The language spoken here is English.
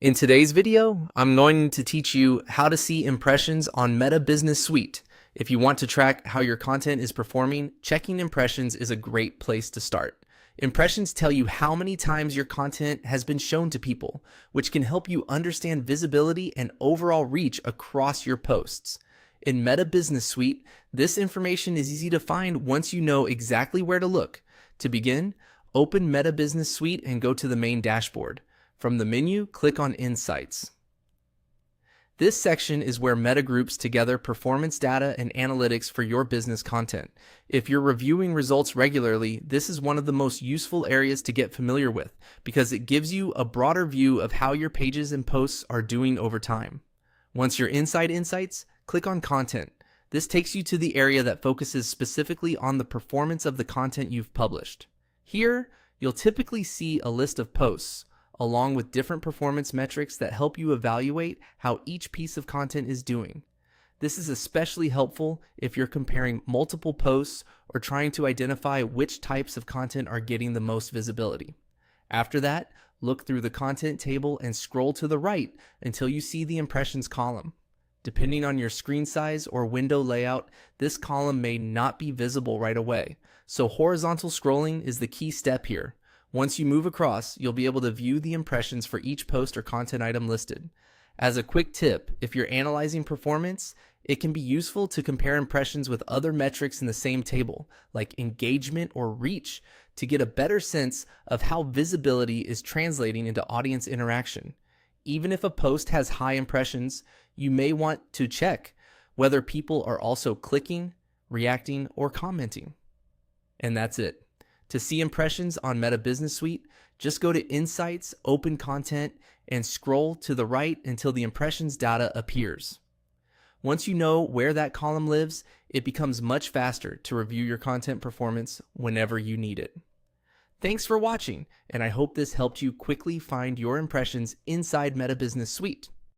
In today's video, I'm going to teach you how to see impressions on Meta Business Suite. If you want to track how your content is performing, checking impressions is a great place to start. Impressions tell you how many times your content has been shown to people, which can help you understand visibility and overall reach across your posts. In Meta Business Suite, this information is easy to find once you know exactly where to look. To begin, open Meta Business Suite and go to the main dashboard. From the menu, click on Insights. This section is where Meta groups together performance data and analytics for your business content. If you're reviewing results regularly, this is one of the most useful areas to get familiar with because it gives you a broader view of how your pages and posts are doing over time. Once you're inside Insights, click on Content. This takes you to the area that focuses specifically on the performance of the content you've published. Here, you'll typically see a list of posts, along with different performance metrics that help you evaluate how each piece of content is doing. This is especially helpful if you're comparing multiple posts or trying to identify which types of content are getting the most visibility. After that, look through the content table and scroll to the right until you see the impressions column. Depending on your screen size or window layout, this column may not be visible right away, so horizontal scrolling is the key step here. Once you move across, you'll be able to view the impressions for each post or content item listed. As a quick tip, if you're analyzing performance, it can be useful to compare impressions with other metrics in the same table, like engagement or reach, to get a better sense of how visibility is translating into audience interaction. Even if a post has high impressions, you may want to check whether people are also clicking, reacting, or commenting. And that's it. To see impressions on Meta Business Suite, just go to Insights, Open Content, and scroll to the right until the impressions data appears. Once you know where that column lives, it becomes much faster to review your content performance whenever you need it. Thanks for watching, and I hope this helped you quickly find your impressions inside Meta Business Suite.